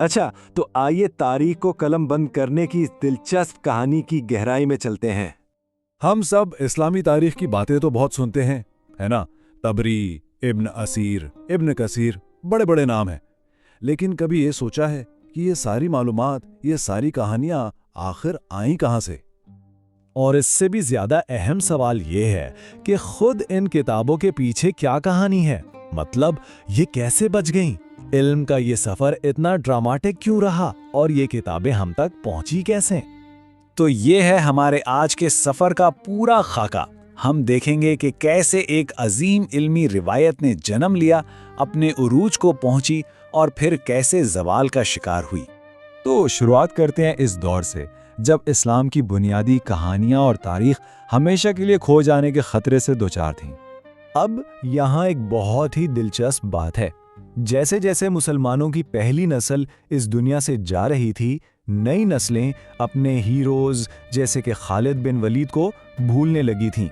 اچھا، تو آئیے تاریخ کو قلم بند کرنے کی اس دلچسپ کہانی کی گہرائی میں چلتے ہیں۔ ہم سب اسلامی تاریخ کی باتیں تو بہت سنتے ہیں، ہے نا؟ تبری، ابن اسیر، ابن کثیر، بڑے بڑے نام ہیں، لیکن کبھی یہ سوچا ہے کہ یہ ساری معلومات، یہ ساری کہانیاں آخر آئیں کہاں سے؟ اور اس سے بھی زیادہ اہم سوال یہ ہے کہ خود ان کتابوں کے پیچھے کیا کہانی ہے؟ مطلب یہ کیسے بچ گئیں؟ علم کا یہ سفر اتنا ڈراماٹک کیوں رہا اور یہ کتابیں ہم تک پہنچی کیسے؟ تو یہ ہے ہمارے آج کے سفر کا پورا خاکہ۔ ہم دیکھیں گے کہ کیسے ایک عظیم علمی روایت نے جنم لیا، اپنے عروج کو پہنچی اور پھر کیسے زوال کا شکار ہوئی۔ تو شروعات کرتے ہیں اس دور سے جب اسلام کی بنیادی کہانیاں اور تاریخ ہمیشہ کے لیے کھو جانے کے خطرے سے دوچار تھیں۔ اب یہاں ایک بہت ہی دلچسپ بات ہے، جیسے جیسے مسلمانوں کی پہلی نسل اس دنیا سے جا رہی تھی، نئی نسلیں اپنے ہیروز جیسے کہ خالد بن ولید کو بھولنے لگی تھیں،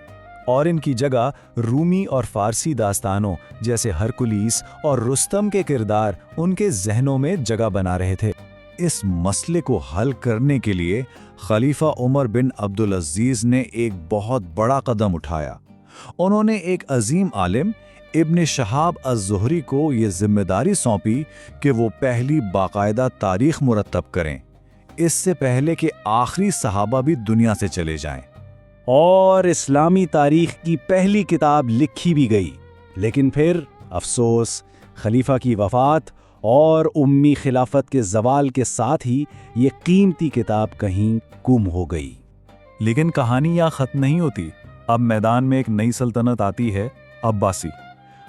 اور ان کی جگہ رومی اور فارسی داستانوں جیسے ہرکولیس اور رستم کے کردار ان کے ذہنوں میں جگہ بنا رہے تھے۔ اس مسئلے کو حل کرنے کے لیے خلیفہ عمر بن عبدالعزیز نے ایک بہت بڑا قدم اٹھایا۔ انہوں نے ایک عظیم عالم ابن شہاب الزہری کو یہ ذمہ داری سونپی کہ وہ پہلی باقاعدہ تاریخ مرتب کریں، اس سے پہلے کہ آخری صحابہ بھی دنیا سے چلے جائیں۔ اور اسلامی تاریخ کی پہلی کتاب لکھی بھی گئی، لیکن پھر افسوس، خلیفہ کی وفات اور امی خلافت کے زوال کے ساتھ ہی یہ قیمتی کتاب کہیں گم ہو گئی۔ لیکن کہانی یہاں ختم نہیں ہوتی۔ اب میدان میں ایک نئی سلطنت آتی ہے، عباسی۔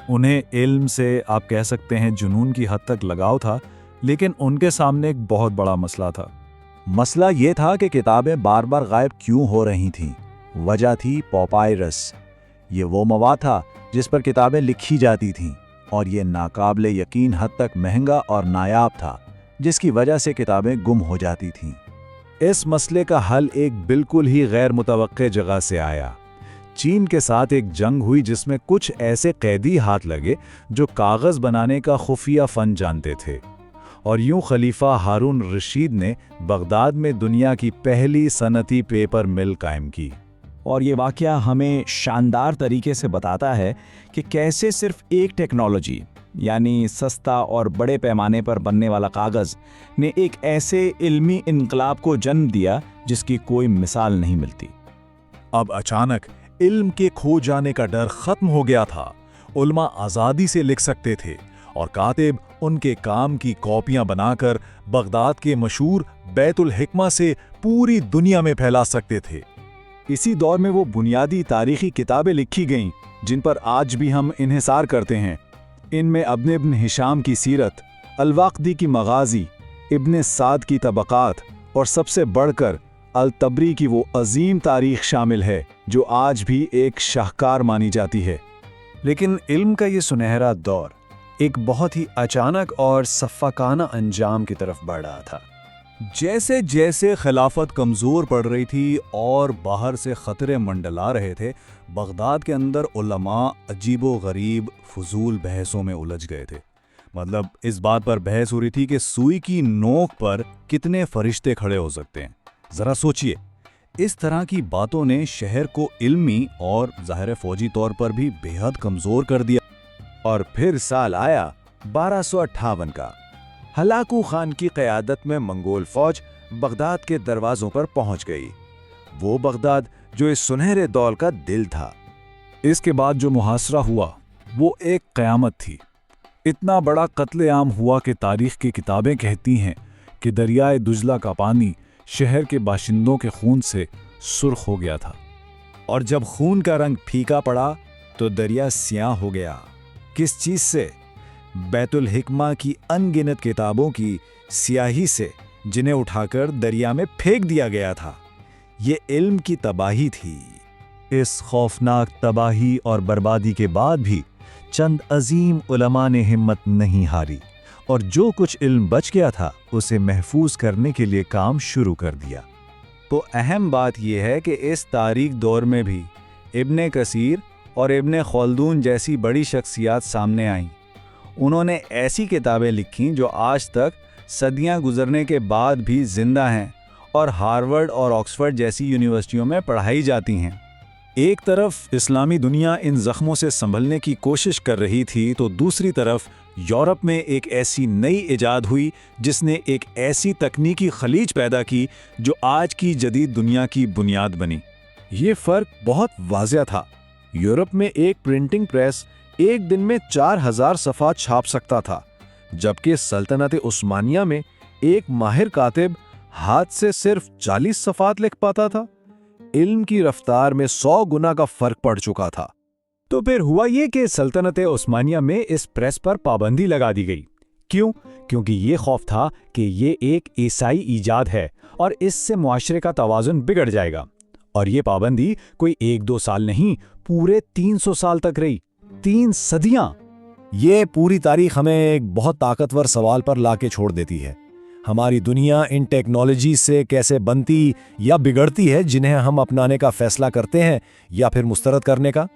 انہیں علم سے آپ کہہ سکتے ہیں جنون کی حد تک لگاؤ تھا، لیکن ان کے سامنے ایک بہت بڑا مسئلہ تھا۔ مسئلہ یہ تھا کہ کتابیں بار بار غائب کیوں ہو رہی تھیں۔ وجہ تھی پاپائرس۔ یہ وہ مواد تھا جس پر کتابیں لکھی جاتی تھیں، اور یہ ناقابل یقین حد تک مہنگا اور نایاب تھا، جس کی وجہ سے کتابیں گم ہو جاتی تھیں۔ اس مسئلے کا حل ایک بالکل ہی غیر متوقع جگہ سے آیا۔ چین کے ساتھ ایک جنگ ہوئی جس میں کچھ ایسے قیدی ہاتھ لگے جو کاغذ بنانے کا خفیہ فن جانتے تھے، اور یوں خلیفہ ہارون رشید نے بغداد میں دنیا کی پہلی صنعتی پیپر مل قائم کی۔ اور یہ واقعہ ہمیں شاندار طریقے سے بتاتا ہے کہ کیسے صرف ایک ٹیکنالوجی، یعنی سستا اور بڑے پیمانے پر بننے والا کاغذ، نے ایک ایسے علمی انقلاب کو جنم دیا جس کی کوئی مثال نہیں ملتی۔ اب اچانک علم کے کھو جانے کا ڈر ختم ہو گیا تھا۔ علماء آزادی سے لکھ سکتے تھے، اور کاتب ان کے کام کی کاپیاں بنا کر بغداد کے مشہور بیت الحکمہ سے پوری دنیا میں پھیلا سکتے تھے۔ اسی دور میں وہ بنیادی تاریخی کتابیں لکھی گئیں جن پر آج بھی ہم انحصار کرتے ہیں۔ ان میں ابن ہشام کی سیرت، الواقدی کی مغازی، ابن سعد کی طبقات، اور سب سے بڑھ کر الطبری کی وہ عظیم تاریخ شامل ہے جو آج بھی ایک شاہکار مانی جاتی ہے۔ لیکن علم کا یہ سنہرا دور ایک بہت ہی اچانک اور سفاکانہ انجام کی طرف بڑھ رہا تھا۔ جیسے جیسے خلافت کمزور پڑ رہی تھی اور باہر سے خطرے منڈلا رہے تھے، بغداد کے اندر علماء عجیب و غریب فضول بحثوں میں الجھ گئے تھے۔ مطلب اس بات پر بحث ہو رہی تھی کہ سوئی کی نوک پر کتنے فرشتے کھڑے ہو سکتے ہیں۔ ذرا سوچئے، اس طرح کی باتوں نے شہر کو علمی اور ظاہر فوجی طور پر بھی بے حد کمزور کر دیا۔ اور پھر سال آیا 1258 کا۔ ہلاکو خان کی قیادت میں منگول فوج بغداد کے دروازوں پر پہنچ گئی، وہ بغداد جو اس سنہرے دور کا دل تھا۔ اس کے بعد جو محاصرہ ہوا وہ ایک قیامت تھی۔ اتنا بڑا قتل عام ہوا کہ تاریخ کی کتابیں کہتی ہیں کہ دریائے دجلہ کا پانی شہر کے باشندوں کے خون سے سرخ ہو گیا تھا۔ اور جب خون کا رنگ پھیکا پڑا تو دریا سیاہ ہو گیا۔ کس چیز سے؟ بیت الحکمہ کی ان گنت کتابوں کی سیاہی سے، جنہیں اٹھا کر دریا میں پھینک دیا گیا تھا۔ یہ علم کی تباہی تھی۔ اس خوفناک تباہی اور بربادی کے بعد بھی چند عظیم علماء نے ہمت نہیں ہاری، اور جو کچھ علم بچ گیا تھا اسے محفوظ کرنے کے لیے کام شروع کر دیا۔ تو اہم بات یہ ہے کہ اس تاریخ دور میں بھی ابن کثیر اور ابن خلدون جیسی بڑی شخصیات سامنے آئیں۔ انہوں نے ایسی کتابیں لکھیں جو آج تک صدیاں گزرنے کے بعد بھی زندہ ہیں اور ہارورڈ اور آکسفورڈ جیسی یونیورسٹیوں میں پڑھائی جاتی ہیں۔ ایک طرف اسلامی دنیا ان زخموں سے سنبھلنے کی کوشش کر رہی تھی تو دوسری طرف یورپ میں ایک ایسی نئی ایجاد ہوئی جس نے ایک ایسی تکنیکی خلیج پیدا کی جو آج کی جدید دنیا کی بنیاد بنی۔ یہ فرق بہت واضح تھا۔ یورپ میں ایک پرنٹنگ پریس ایک دن میں 4000 صفحات چھاپ سکتا تھا، جبکہ سلطنت عثمانیہ میں ایک ماہر کاتب ہاتھ سے صرف 40 صفحات لکھ پاتا تھا۔ علم کی رفتار میں 100 گنا کا فرق پڑ چکا تھا۔ تو پھر ہوا یہ کہ سلطنت عثمانیہ میں اس پریس پر پابندی لگا دی گئی۔ کیوں؟ کیونکہ یہ خوف تھا کہ یہ ایک عیسائی ایجاد ہے اور اس سے معاشرے کا توازن بگڑ جائے گا۔ اور یہ پابندی کوئی 1-2 سال نہیں، پورے 300 سال تک رہی، 3 صدیاں۔ یہ پوری تاریخ ہمیں ایک بہت طاقتور سوال پر لا کے چھوڑ دیتی ہے۔ ہماری دنیا ان ٹیکنالوجی سے کیسے بنتی یا بگڑتی ہے جنہیں ہم اپنانے کا فیصلہ کرتے ہیں یا پھر مسترد کرنے کا؟